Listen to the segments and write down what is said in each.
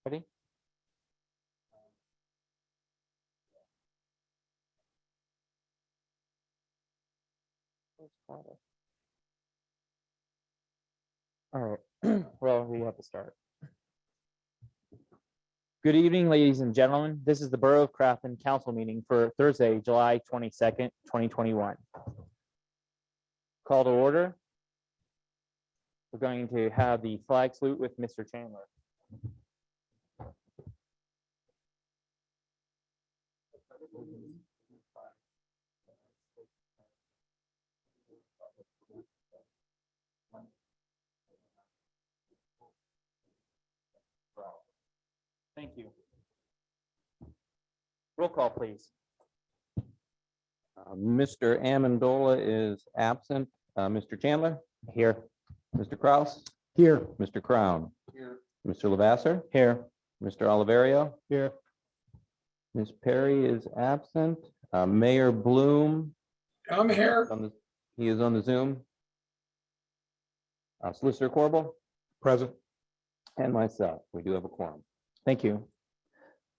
Ready? All right. Well, we have to start. Good evening, ladies and gentlemen. This is the Borough of Crafton Council meeting for Thursday, July 22nd, 2021. Call to order. We're going to have the flag salute with Mr. Chandler. Thank you. Roll call, please. Mr. Amendola is absent. Mr. Chandler, Here. Mr. Kraus, Here. Mr. Crown, Here. Mr. Lavasser, Here. Mr. Oliverio, Here. Ms. Perry is absent. Mayor Bloom, I'm here. he is on the Zoom. Solicitor Corbel, Present. and myself. We do have a quorum. Thank you.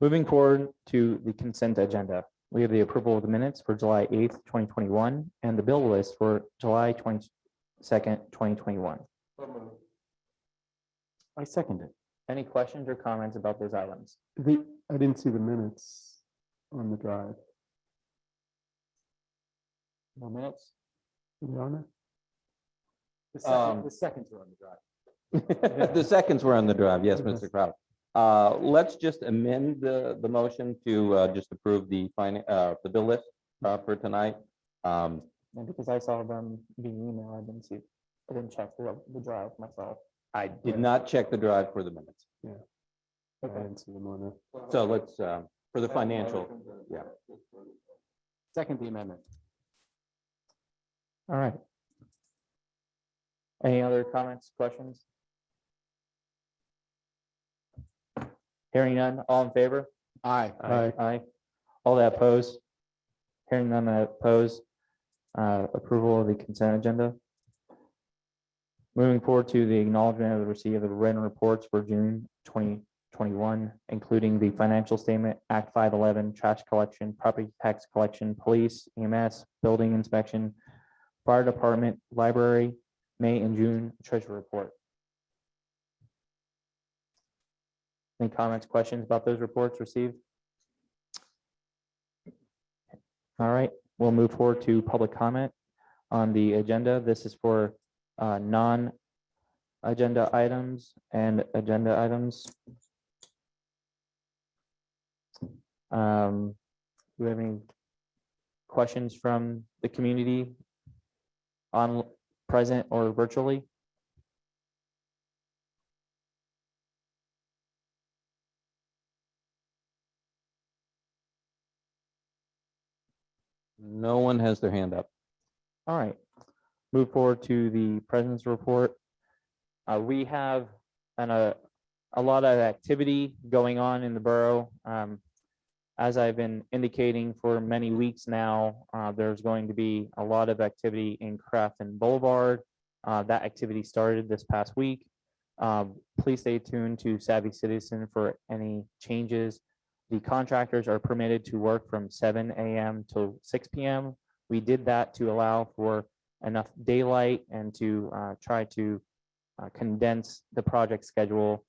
Moving forward to the consent agenda, we have the approval of the minutes for July 8th, 2021, and the bill list for July 22nd, 2021. I second it. Any questions or comments about those items? I didn't see the minutes on the drive. No minutes? Are they on it? The seconds are on the drive. The seconds were on the drive. Yes, Okay. Mr. Kraus. Let's just amend the motion to just approve the bill list for tonight. And because I saw them being emailed, I didn't check the drive myself. I did not check the drive for the minutes. I didn't see them on there. So let's, for the financial, yeah. Second the amendment. All right. Any other comments, questions? Hearing none, all in favor? Aye. Aye. All that oppose? Hearing none that oppose, approval of the consent agenda. Moving forward to the acknowledgement of the receipt of the written reports for June 2021, including the financial statement, Act 511, trash collection, property tax collection, police, EMS, building inspection, fire department, library, May and June treasury report. Any comments, questions about those reports received? All right, we'll move forward to public comment on the agenda. This is for non-agenda items and agenda items. Do we have any questions from the community on present or virtually? No one has their hand up. All right, move forward to the president's report. We have a lot of activity going on in the borough. As I've been indicating for many weeks now, there's going to be a lot of activity in Crafton Boulevard. That activity started this past week. Please stay tuned to Savvy Citizen for any changes. The contractors are permitted to work from 7 a.m. till 6 p.m. We did that to allow for enough daylight and to try to condense the project schedule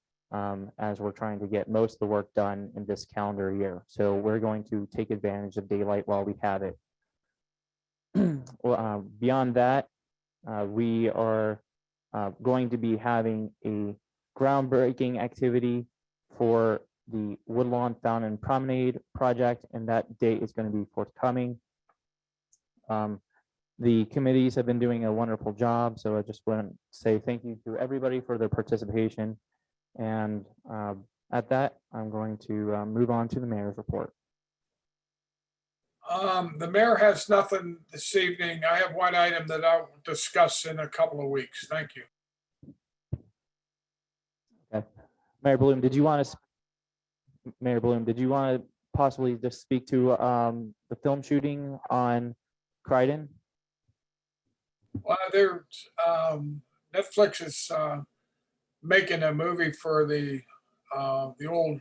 as we're trying to get most of the work done in this calendar year. So we're going to take advantage of daylight while we have it. Well, beyond that, we are going to be having a groundbreaking activity for the Woodlawn Fountain Promenade project, and that date is going to be forthcoming. The committees have been doing a wonderful job, so I just want to say thank you to everybody for their participation. And at that, I'm going to move on to the mayor's report. The mayor has nothing this evening. I have one item that I'll discuss in a couple of weeks. Thank you. Mayor Bloom, did you want to, Mayor Bloom, did you want to possibly just speak to the film shooting on Criden? Well, there's, Netflix is making a movie for the old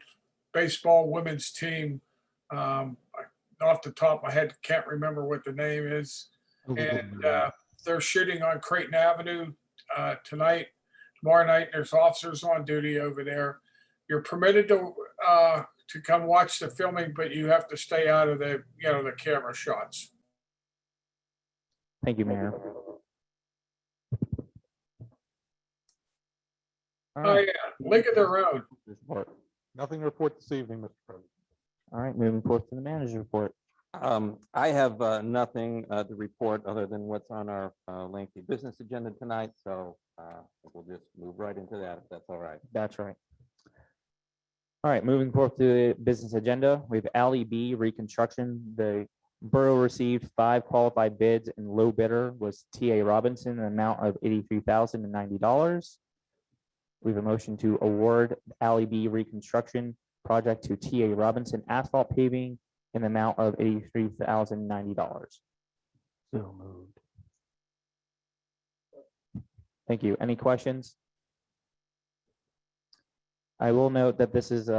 baseball women's team. Off the top of my head, can't remember what the name is. And they're shooting on Creighton Avenue tonight. Tomorrow night, there's officers on duty over there. You're permitted to come watch the filming, but you have to stay out of the the camera shots. Thank you, Mayor. All Oh right, yeah, League of Their Own. report. Nothing to report this evening, Mr. President. All right, moving forward to the manager's report. I have nothing to report other than what's on our lengthy business agenda tonight, so we'll just move right into that, if that's all right. That's right. All right, moving forward to the business agenda, we have Alley B reconstruction. The borough received 5 qualified bids and low bidder was TA Robinson, an amount of $83,090. We have a motion to award Alley B reconstruction project to TA Robinson asphalt paving in the amount of $83,090. So moved. Thank you. Any questions? I will note that this is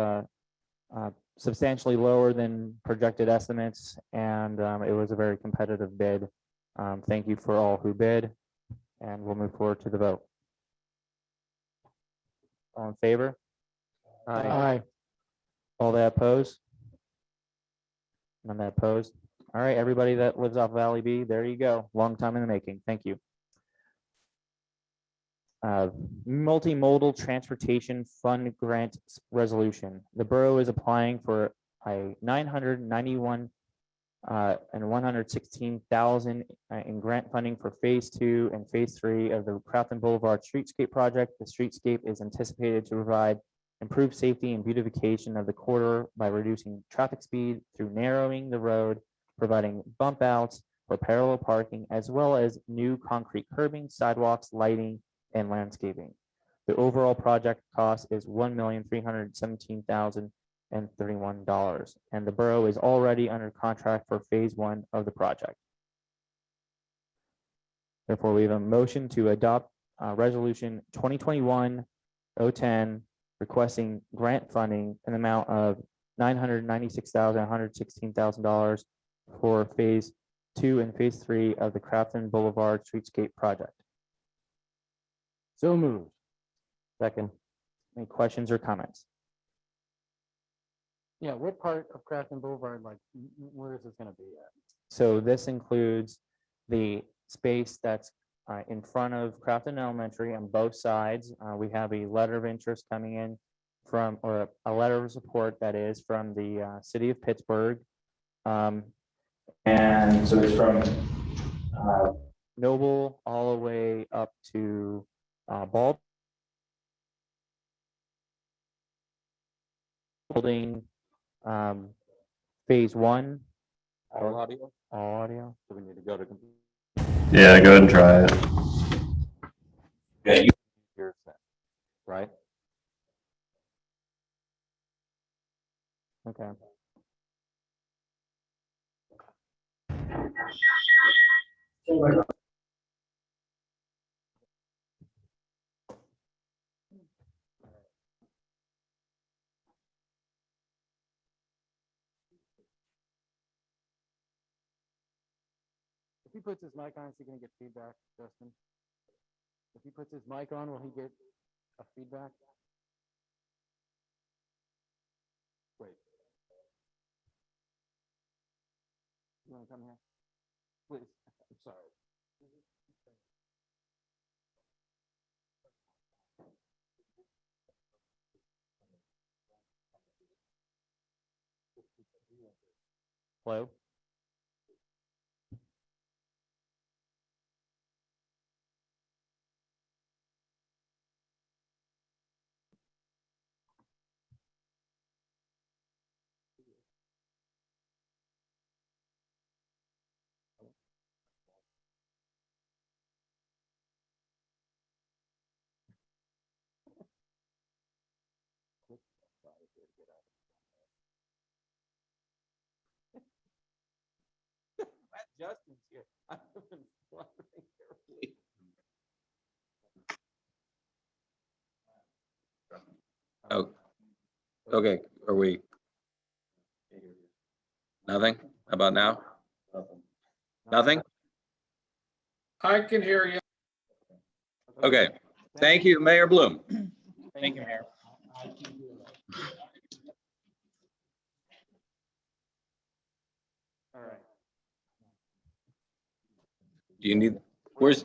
substantially lower than projected estimates, and it was a very competitive bid. Thank you for all who bid, and we'll move forward to the vote. All in favor? Aye. All that oppose? None that opposed? All right, everybody that lives off Valley B, there you go. Long time in the making. Thank you. Multimodal Transportation Fund Grant Resolution. The borough is applying for a $991 and $116,000 in grant funding for Phase 2 and Phase 3 of the Crafton Boulevard Streetscape project. The streetscape is anticipated to provide improved safety and beautification of the corridor by reducing traffic speed through narrowing the road, providing bump outs for parallel parking, as well as new concrete curbing, sidewalks, lighting, and landscaping. The overall project cost is $1,317,031, and the borough is already under contract for Phase 1 of the project. Therefore, we have a motion to adopt Resolution 2021-010 requesting grant funding in the amount of $996,116,000 for Phase 2 and Phase 3 of the Crafton Boulevard Streetscape project. So moved. Second. Any questions or comments? Yeah, what part of Crafton Boulevard, like, where is this gonna be at? So this includes the space that's in front of Crafton Elementary on both sides. We have a letter of interest coming in from, or a letter of support that is from the city of Pittsburgh. And so it's from Noble all the way up to Ball building Phase 1. All audio, All audio. so we need to go to. Yeah, go ahead and try it. Yeah, you. Here's that, right? Okay. If he puts his mic on, is he gonna get feedback, Justin? If he puts his mic on, will he get a feedback? Wait. You wanna come here? Please, I'm sorry. Hello? Justin's here. I've been wondering carefully. Oh, okay, are we? Nothing? How about now? Nothing? I can hear you. Okay, thank you, Mayor Bloom. Thank you, Mayor. All right. Do you need, where's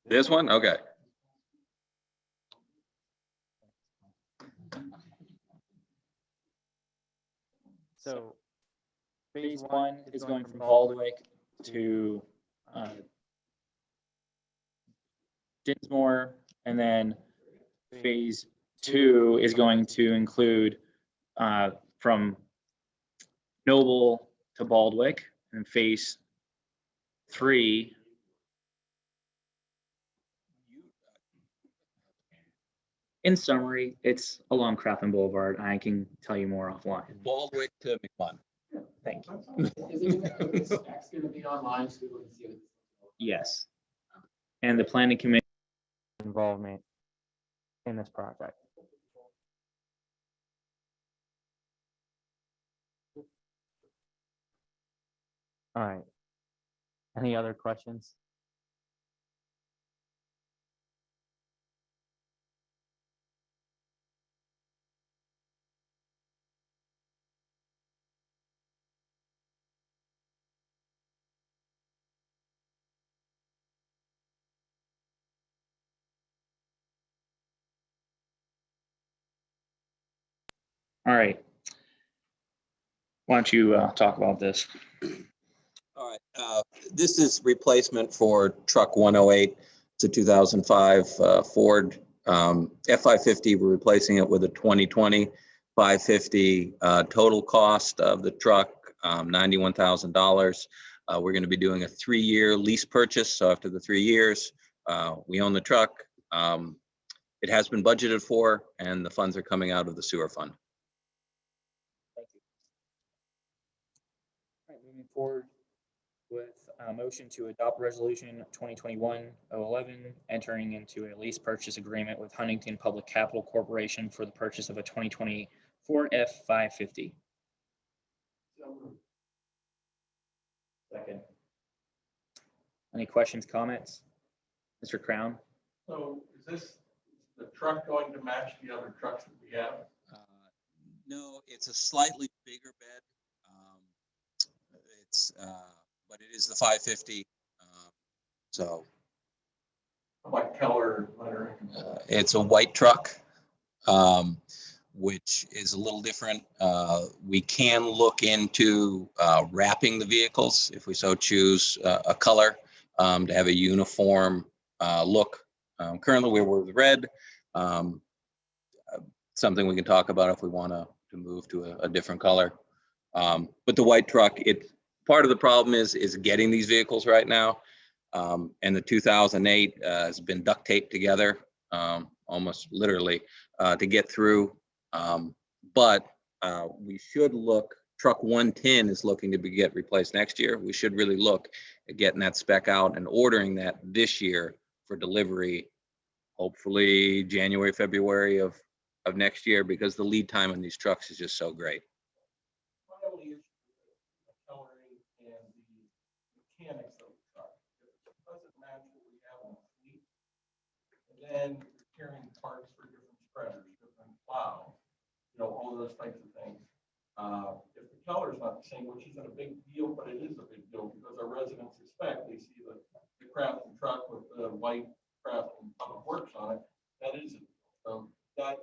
this one? Okay. So phase one is going from Baldwick to Dinsmore, and then phase two is going to include from Noble to Baldwick, and phase three. In summary, it's along Crafton Boulevard. I can tell you more offline. Baldwick to McMahon. Thank you. Is this going to be online so people can see it? Yes. And the planning committee involvement in this project. All right. Any other questions? All right. Why don't you talk about this? All right, this is replacement for truck 108. It's a 2005 Ford F550. We're replacing it with a 2020 550. Total cost of the truck, $91,000. We're going to be doing a 3-year lease purchase. So after the 3 years, we own the truck. It has been budgeted for, and the funds are coming out of the sewer fund. Thank you. All right, moving forward with a motion to adopt resolution 2021-011, entering into a lease purchase agreement with Huntington Public Capital Corporation for the purchase of a 2020 Ford F550. Second. Any questions, comments? Mr. Crown? So is this the truck going to match the other trucks that we have? No, it's a slightly bigger bed. But it is the 550. So What color lettering? it's a white truck, which is a little different. We can look into wrapping the vehicles if we so choose a color to have a uniform look. Currently, we're with red. Something we can talk about if we want to move to a different color. But the white truck, part of the problem is getting these vehicles right now. And the 2008 has been duct taped together, almost literally, to get through. But we should look, truck 110 is looking to get replaced next year. We should really look at getting that spec out and ordering that this year for delivery, hopefully January, February of next year, because the lead time on these trucks is just so great. My only issue with the coloring and the mechanics of the truck. It doesn't match what we have on the fleet. And then you're carrying parts for different spreaders, different plows, all those types of things. If the color is not the same, which isn't a big deal, but it is a big deal because our residents expect, they see the Crafton truck with the white Crafton Public Works on it. That is it. So that's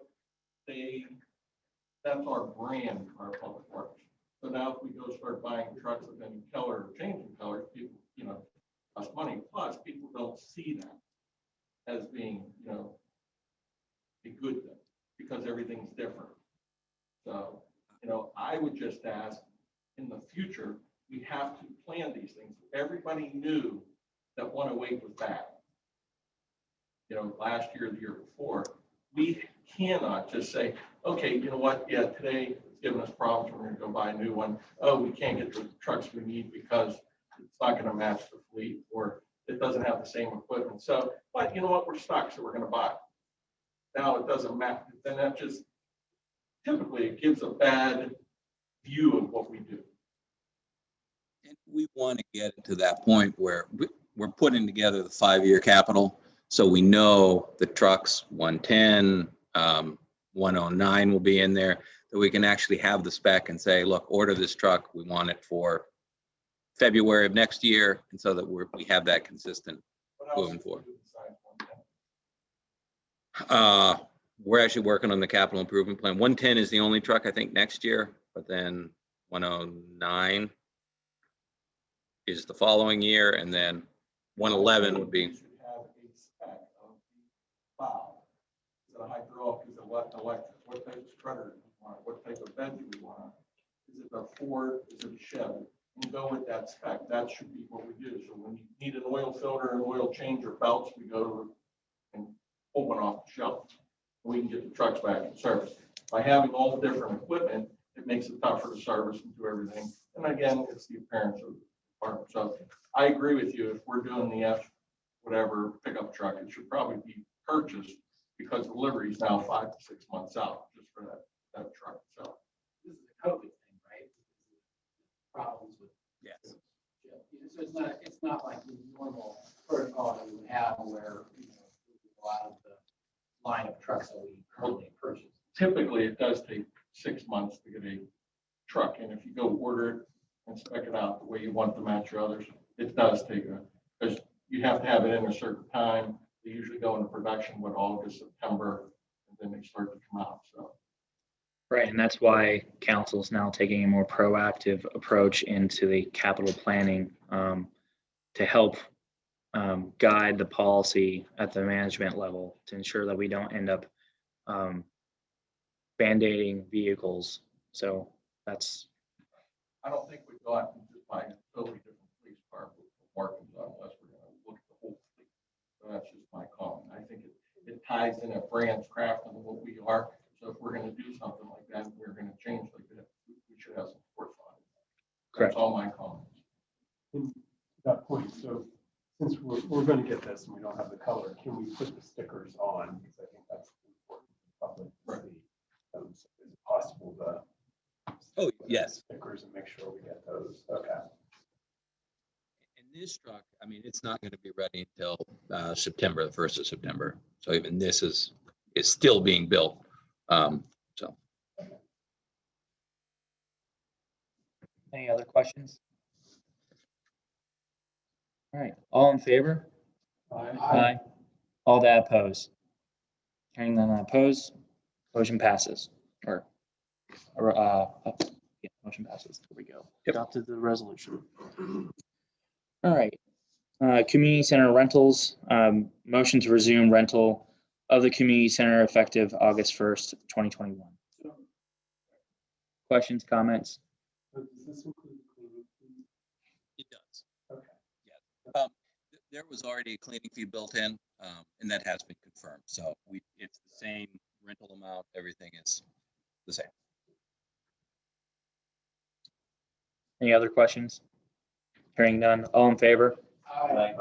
our brand, our Public Works. So now if we go start buying trucks with any color or changing colors, people, cost money. Plus, people don't see that as being, a good thing because everything's different. So, I would just ask in the future, we have to plan these things. Everybody knew that 108 was bad. Last year, the year before, we cannot just say, okay, you know what, yeah, today it's giving us problems, we're gonna go buy a new one. Oh, we can't get the trucks we need because it's not gonna match the fleet, or it doesn't have the same equipment. So, but you know what, we're stuck, so we're gonna buy it. Now it doesn't matter, then that just, typically it gives a bad view of what we do. And we want to get to that point where we're putting together the 5-year capital. So we know the trucks, 110, 109 will be in there, that we can actually have the spec and say, look, order this truck. We want it for February of next year. And so that we have that consistent What else moving do we forward. do besides 110? We're actually working on the capital improvement plan. 110 is the only truck, I think, next year, but then 109 is the following year, and then 111 would be. We should have a spec of the plow. Is it a hydraulic, is it electric, what type of spreader do we want, what type of bed do we want? Is it a Ford, is it a Chevy? And go with that spec, that should be what we do. So when you need an oil filter, an oil change, or belts, we go to and pull one off the shelf. We can get the trucks back in service. By having all the different equipment, it makes it tougher to service and do everything. And again, it's the appearance of the department. So I agree with you. If we're doing the whatever pickup truck, it should probably be purchased because delivery is now 5 to 6 months out just for that truck itself. This is a COVID thing, right? Problems with. Yes. So it's not like the normal protocol that we would have where, we go out of the line of trucks that we currently purchase. Typically, it does take 6 months to get a truck. And if you go order it and spec it out the way you want to match your others, it does take because you have to have it in a certain time. They usually go into production with August, September, and then they start to come out. So. Right, and that's why council is now taking a more proactive approach into the capital planning to help guide the policy at the management level to ensure that we don't end up band-aiding vehicles. So that's. I don't think we've got to just buy a totally different police car with markings on unless we're going to look at the whole fleet. So that's just my comment. I think it ties in a brand's Crafton and what we are. So if we're going to do something like that, we're going to change like that, we should have some forethought. Correct. That's all my comments. To that point, so since we're going to get this and we don't have the color, can we put the stickers on? Because I think that's important for the public to see. So is it possible to? Oh, yes. Stickers and make sure we get those. Okay. And this truck, I mean, it's not going to be ready until September, the 1st of September. So even this is still being built. So. Any other questions? All right, all in favor? Aye. All that oppose? Hearing none opposed, motion passes. Yeah, motion passes. There we go. Yep. Adopted the resolution. All right. Community center rentals, motion to resume rental of the community center effective August 1st, 2021. Questions, comments? So does this include the cleaning fee? It does. Okay. Yeah. There was already a cleaning fee built in, and that has been confirmed. So it's the same rental amount. Everything is the same. Any other questions? Hearing none. All in favor? Aye.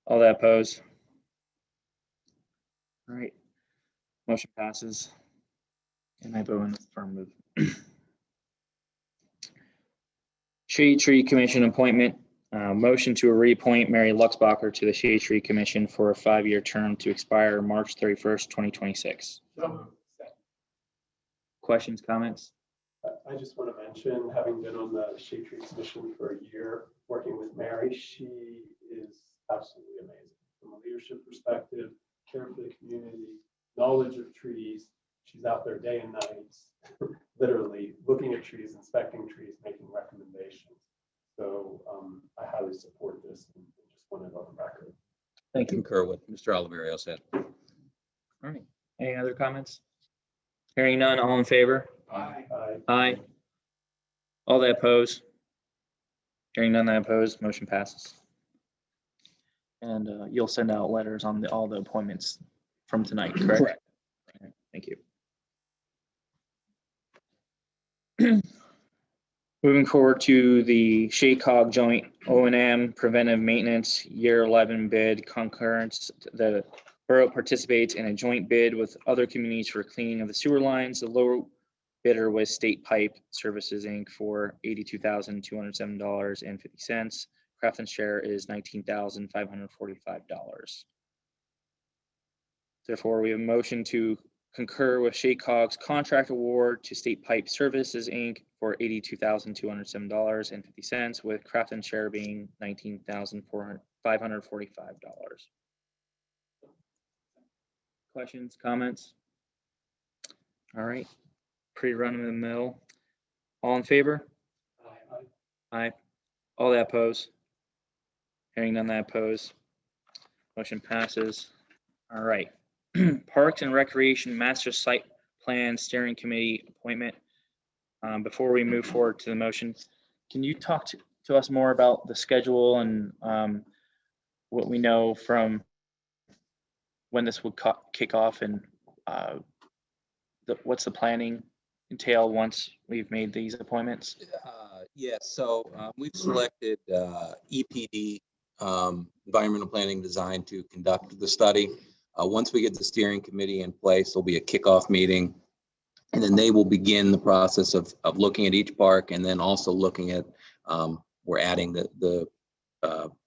All that oppose? All right. Motion passes. And I vote in the firm move. Shade Tree Commission appointment. Motion to reappoint Mary Luxbacher to the Shade Tree Commission for a 5-year term to expire March 31st, 2026. Questions, comments? I just want to mention, having been on the Shade Tree Commission for a year, working with Mary, she is absolutely amazing. From a leadership perspective, care for the community, knowledge of trees. She's out there day and night, literally looking at trees, inspecting trees, making recommendations. So I highly support this and just want it on the record. Thank you. Concur with Mr. Oliverio said. All right. Any other comments? Hearing none, all in favor? Aye. Aye. All that oppose? Hearing none that oppose, motion passes. And you'll send out letters on all the appointments from tonight, correct? Correct. All right, thank you. Moving forward to the Shaycog Joint O&M Preventive Maintenance Year 11 bid concurrence. The borough participates in a joint bid with other communities for cleaning of the sewer lines. The lower bidder was State Pipe Services, Inc. for $82,207.50. Crafton's share is $19,545. Therefore, we have a motion to concur with Shaycog's contract award to State Pipe Services, Inc. for $82,207.50, with Crafton's share being $19,545. Questions, comments? All right, pretty run of the mill. All in favor? Aye. All that oppose? Hearing none that oppose. Motion passes. All right. Parks and Recreation Master Site Plan Steering Committee appointment. Before we move forward to the motion, can you talk to us more about the schedule and what we know from when this would kick off, and what's the planning entail once we've made these appointments? Yes, so we've selected EPD, Environmental Planning Design, to conduct the study. Once we get the steering committee in place, there'll be a kickoff meeting, and then they will begin the process of looking at each park, and then also looking at, we're adding the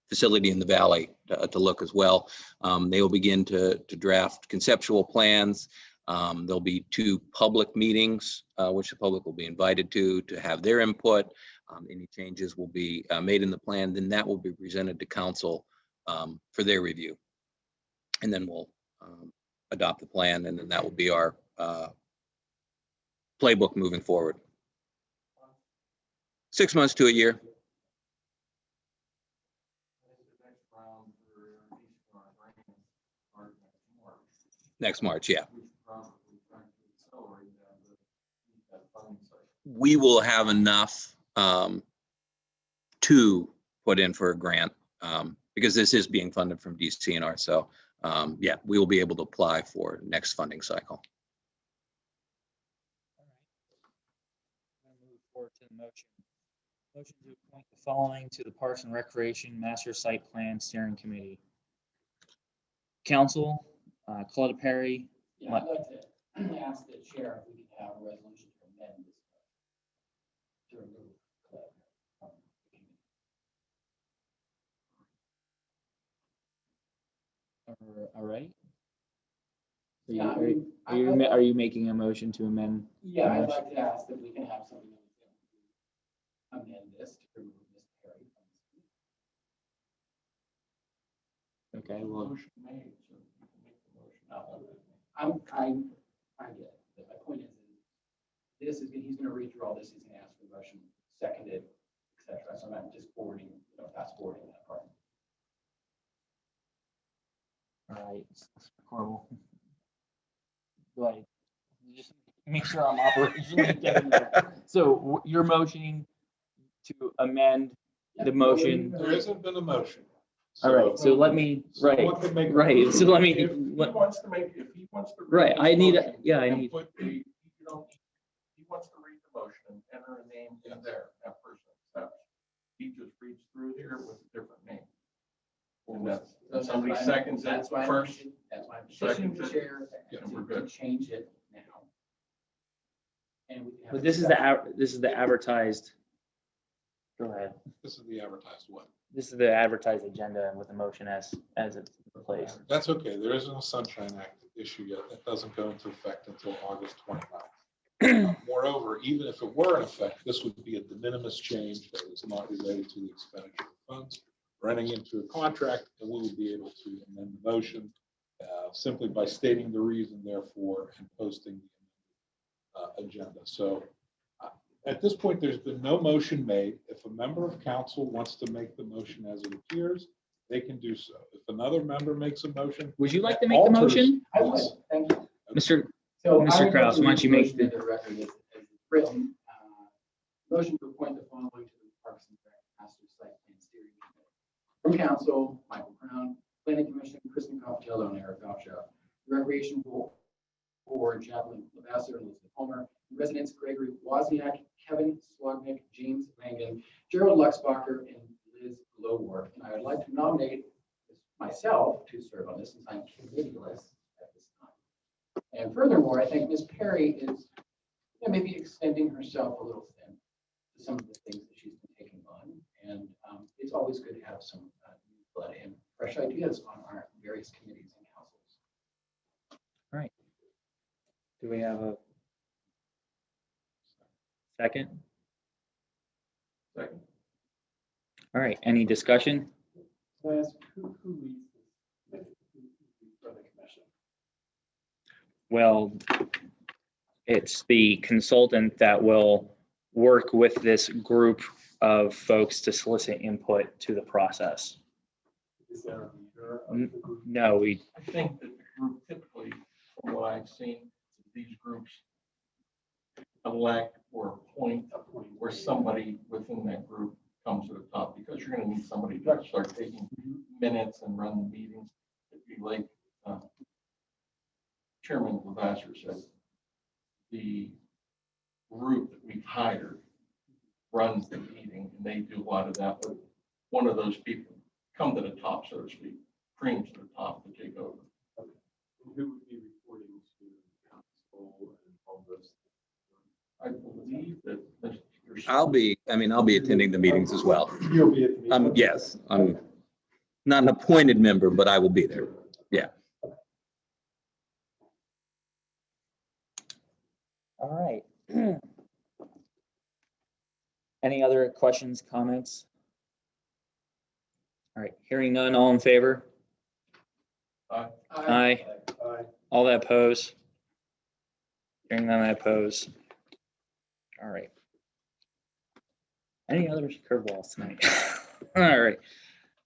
facility in the valley to look as well. They will begin to draft conceptual plans. There'll be 2 public meetings, which the public will be invited to have their input. Any changes will be made in the plan, then that will be presented to council for their review. And then we'll adopt the plan, and then that will be our playbook moving forward. 6 months to a year. Next March, yeah. We will have enough to put in for a grant because this is being funded from DCNR. So yeah, we will be able to apply for next funding cycle. Move forward to the motion. Motion to appoint the following to the Parks and Recreation Master Site Plan Steering Committee. Council, Claudia Perry. Yeah, I'd like to ask the chair if we could have a resolution to amend this. To remove Claudia from the committee. All right. Yeah, Are you making a motion to amend? Yeah, I'd like to ask that we can have something that we can amend this to remove Ms. Perry from this committee. Okay, well, Motion made, so you can make the motion. I get it. But my point is he's going to read through all this. He's going to ask for the motion seconded, etc. So I'm just forwarding, fast forwarding that part. all right. Horrible. Do I just make sure I'm operationally getting there? So you're motioning to amend the motion. There hasn't been a motion. All right, so let me, someone can make a right, motion. so let me, If he wants to make, if he wants to. read Right, his I need a- motion yeah, I and need- put the- you don't- He wants to read the motion and enter a name in there, that person accepts. He just reads through here with a different name. And that's, So somebody that's why- seconds it That's why first. That's why I'm petitioning the Second. chair Yeah, to- we're to good. change it now. And we can have but a this is discussion. the advertised. Go ahead. This is the advertised one. This is the advertised agenda with the motion as it's placed. That's okay. There isn't a Sunshine Act issue yet. That doesn't go into effect until August 29th. Moreover, even if it were in effect, this would be a de minimis change that is not related to the expenditure of funds, running into a contract, and we would be able to amend the motion simply by stating the reason therefore and posting the agenda. So at this point, there's been no motion made. If a member of council wants to make the motion as it appears, they can do so. If another member makes a motion. Would you like to that make the alters- motion? I would, Yes. thank you. Mr. So Mr. I would like Kraus, to why read don't you the make motion the- into the record as written. Motion to appoint the following to the Parks and Rec Master Site Plan Steering Committee. From council, Michael Crown, Planning Commission, Kristen Coffiello, and Eric Gottschalk. Recreation Board, Jacqueline Lavasser and Elizabeth Palmer. residents Gregory Wozniak, Kevin Swagnick, James Langan, Gerald Luxbacher, and Liz Glowworth. And I would like to nominate myself to serve on this since I'm committee-less at this time. And furthermore, I think Ms. Perry is maybe extending herself a little thin to some of the things that she's been taking on. And it's always good to have some new blood and fresh ideas on our various committees and councils. All right. Do we have a second? Second. All right, any discussion? Can I ask who leads this committee? Who leads for the commission? Well, it's the consultant that will work with this group of folks to solicit input to the process. Is there a leader of the group? No, we, I think that the group typically, from what I've seen, these groups elect or appoint where somebody within that group comes to the top, because you're gonna need somebody to start taking minutes and run the meetings. It'd be like Chairman Lavasser said, the group that we've hired runs the meeting and they do a lot of that, but one of those people come to the top, so to speak, creams to the top to take over. And who would be reporting to council and all those? I believe that there's. I'll be attending the meetings as well. You'll be at the meeting? Yes, I'm not an appointed member, but I will be there. Yeah. all right. Any other questions, comments? All right, hearing none, all in favor? Aye. Aye. All that oppose? Hearing none, I oppose. All right. Any other curveballs tonight? All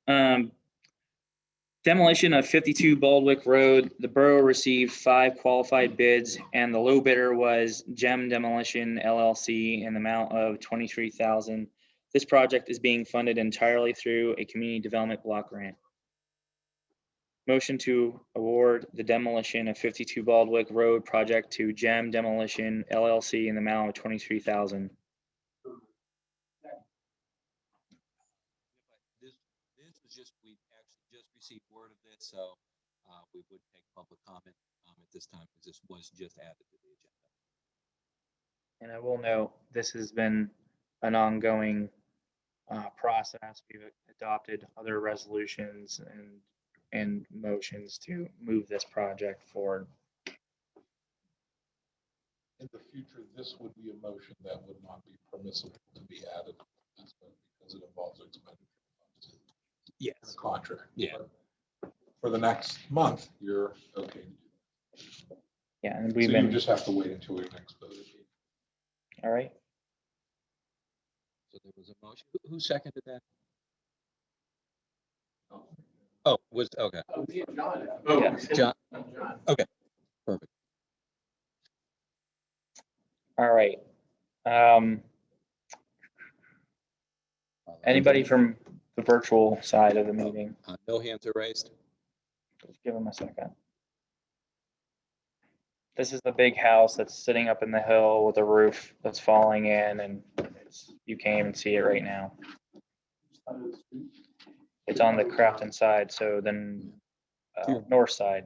right. Demolition of 52 Baldwick Road. The borough received 5 qualified bids and the low bidder was Gem Demolition LLC in the amount of $23,000. This project is being funded entirely through a community development block grant. Motion to award the demolition of 52 Baldwick Road project to Gem Demolition LLC in the amount of $23,000. This was just, we actually just received word of this, so we would take public comment at this time because this was just added to the agenda. And I will note, this has been an ongoing process. We've adopted other resolutions and motions to move this project forward. In the future, this would be a motion that would not be permissible to be added because it involves expenditure funds. Yes. Contract. Yeah. For the next month, you're okay. Yeah, and So we've you been, just have to wait until your next vote. all right. So there was a motion. Who seconded that? Oh, was, okay. Me and John. Yeah. John, John. okay, perfect. All right. Anybody from the virtual side of the meeting? No hands are raised. Just give them a second. This is the big house that's sitting up in the hill with a roof that's falling in, and you can't even see it right now. It's on the Crafton side, so then north side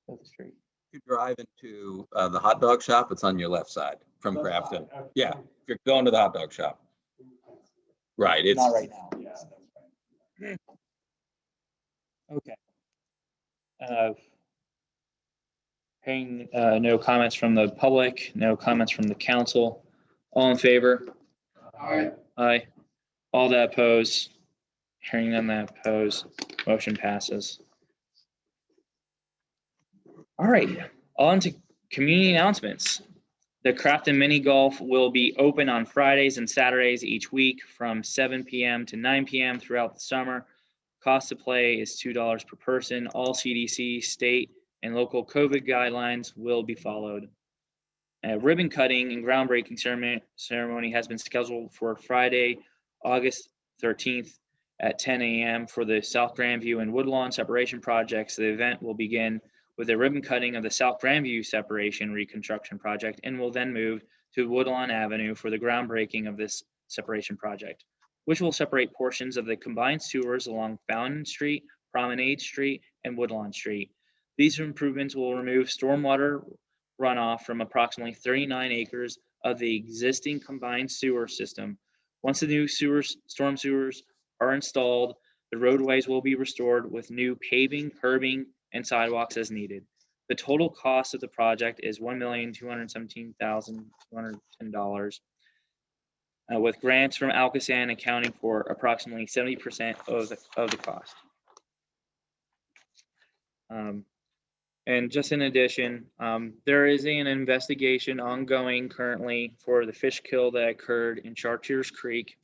of the street. If you drive into the hot dog shop, it's on your left side from Crafton. Yeah, if you're going to the hot dog shop. Right, it's. Not right now. Yeah, that's right. Okay. Hearing no comments from the public, no comments from the council. All in favor? Aye. Aye. All that oppose? Hearing none that oppose, motion passes. All right, on to community announcements. The Crafton Mini Golf will be open on Fridays and Saturdays each week from 7 p.m. to 9 p.m. throughout the summer. Cost to play is $2 per person. All CDC, state, and local COVID guidelines will be followed. A ribbon cutting and groundbreaking ceremony has been scheduled for Friday, August 13th at 10 a.m. for the South Grandview and Woodlawn separation projects. The event will begin with a ribbon cutting of the South Grandview separation reconstruction project, and will then move to Woodlawn Avenue for the groundbreaking of this separation project, which will separate portions of the combined sewers along Fountain Street, Promenade Street, and Woodlawn Street. These improvements will remove stormwater runoff from approximately 39 acres of the existing combined sewer system. Once the new storm sewers are installed, the roadways will be restored with new paving, curbing, and sidewalks as needed. The total cost of the project is $1,217,210, with grants from Alcoasand accounting for approximately 70% of the cost. And just in addition, there is an investigation ongoing currently for the fish kill that occurred in Chartiers Creek.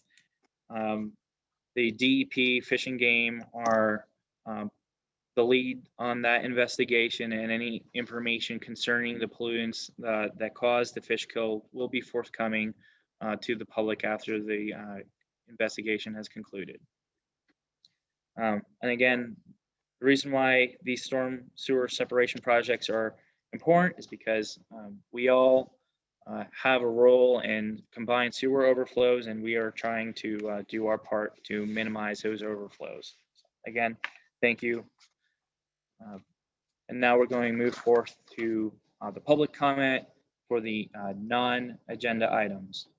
The DEP Fish and Game are the lead on that investigation, and any information concerning the pollutants that caused the fish kill will be forthcoming to the public after the investigation has concluded. And again, the reason why these storm sewer separation projects are important is because we all have a role in combined sewer overflows, and we are trying to do our part to minimize those overflows. Again, thank you. And now we're going to move forth to the public comment for the non-agenda items.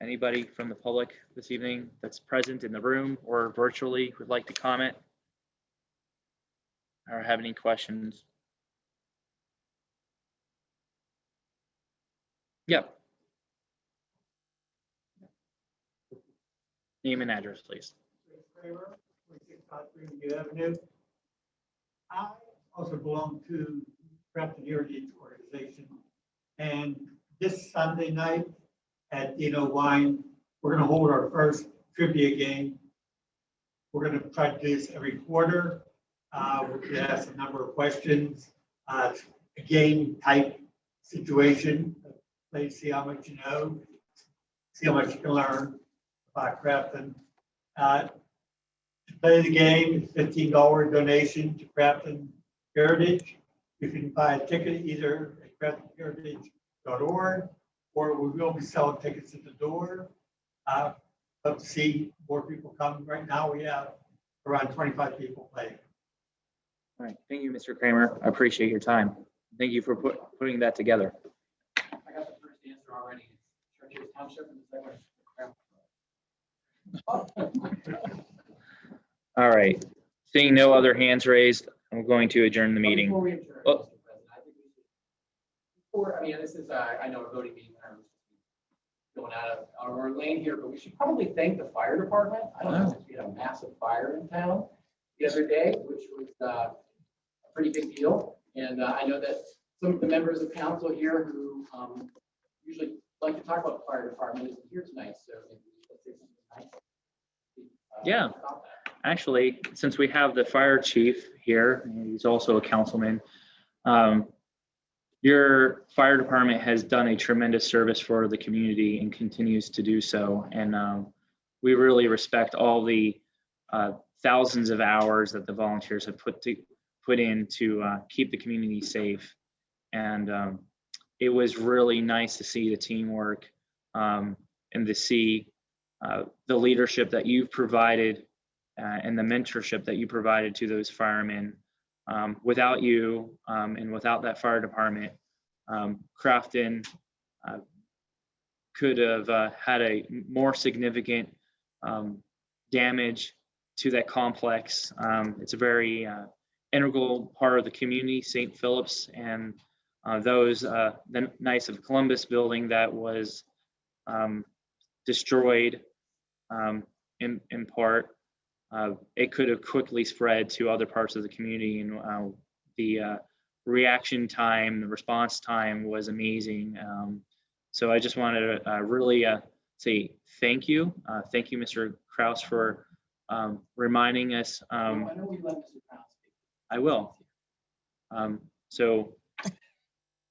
Anybody from the public this evening that's present in the room or virtually would like to comment or have any questions? Yep. Name and address, please. Kramer, 26 Avenue. I also belong to Crafton Heritage Organization, and this Sunday night at Dino Wine, we're going to hold our first trivia game. We're going to try to do this every quarter. We're going to ask a number of questions. A game type situation. Let's see how much you know, see how much you can learn about Crafton. To play the game, it's $15 donation to Crafton Heritage. You can buy a ticket either at craftonheritage.org, or we will be selling tickets at the door. Love to see more people come. Right now, we have around 25 people playing. All right, thank you, Mr. Kramer. I appreciate your time. Thank you for putting that together. I got the first answer already. It's Chartiers Township and the second one. All right, seeing no other hands raised, I'm going to adjourn the meeting. Before we adjourn, Oh. Mr. President, I think we should, before, I mean, this is, I know a voting meeting, I'm going out of our lane here, but we should probably thank the fire department. I don't know if we had a massive fire in town the other day, which was a pretty big deal. And I know that some of the members of council here who usually like to talk about the fire department isn't here tonight, so maybe let's say something nice. Yeah. About that. Actually, since we have the fire chief here, and he's also a councilman, your fire department has done a tremendous service for the community and continues to do so. And we really respect all the thousands of hours that the volunteers have put in to keep the community safe. And it was really nice to see the teamwork and to see the leadership that you've provided and the mentorship that you provided to those firemen. Without you and without that fire department, Crafton could have had a more significant damage to that complex. It's a very integral part of the community, St. Philip's, and the Knights of Columbus building that was destroyed in part. It could have quickly spread to other parts of the community, and the reaction time, the response time was amazing. So I just wanted to really say thank you. Thank you, Mr. Kraus, for reminding us. I know we let Mr. Brown speak. I will. So,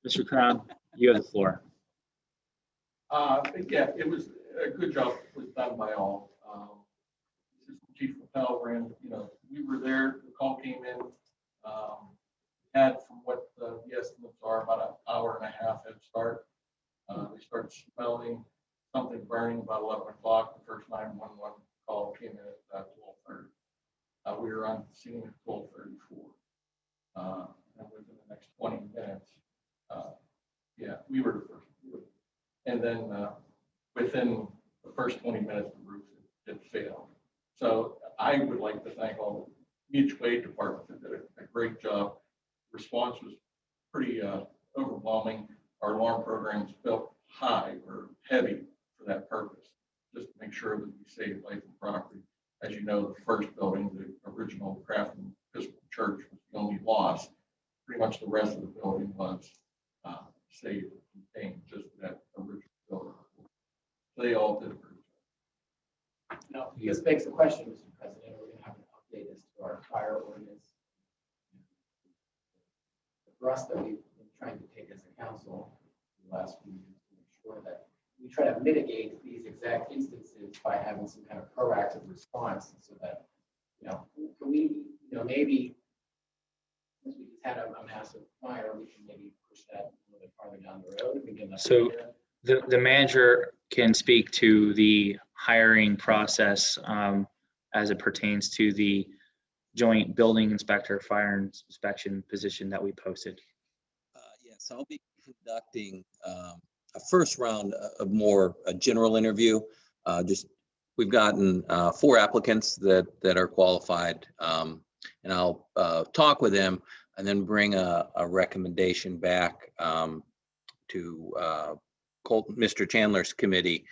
Mr. Crown, you have the floor. Yeah, it was a good job was done by all. Chief Rappel ran, we were there, the call came in. Had, from what the estimates are, about an hour and a half head start. They started smelling something burning about 11 o'clock. The first 911 call came in at 12:30. We were on scene at 12:34. And within the next 20 minutes, we were the first. And then within the first 20 minutes, the roof had failed. So I would like to thank all the mutual aid departments that did a great job. Response was pretty overwhelming. Our alarm programs built high or heavy for that purpose, just to make sure that we save life and property. As you know, the first building, the original Crafton Episcopal Church, was the only loss. Pretty much the rest of the building was saved and contained, just that original building. They all did a great job. Now, this begs the question, Mr. President, we're going to have an update as to our fire ordinance. The thrust that we've been trying to take as a council in the last few years to make sure that we try to mitigate these exact instances by having some kind of proactive response, so that, can we, maybe since we just had a massive fire, we can maybe push that a little bit farther down the road. We can So the manager can speak to the hiring process as it pertains to the joint building inspector fire inspection position that we posted. Yes, I'll be conducting a first round of more a general interview. We've gotten 4 applicants that are qualified, and I'll talk with them and then bring a recommendation back to Mr. Chandler's committee.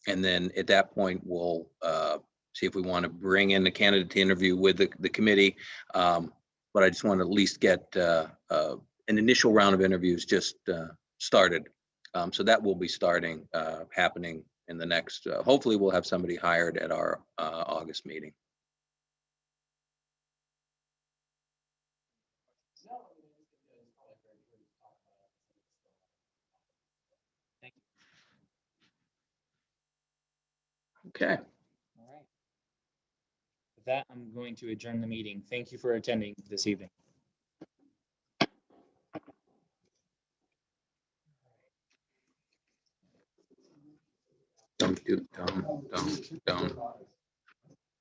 And then at that point, we'll see if we want to bring in the candidate to interview with the committee. But I just want to at least get an initial round of interviews just started. So that will be happening in the next, hopefully we'll have somebody hired at our August meeting. Okay. All right. With that, I'm going to adjourn the meeting. Thank you for attending this evening. Don't.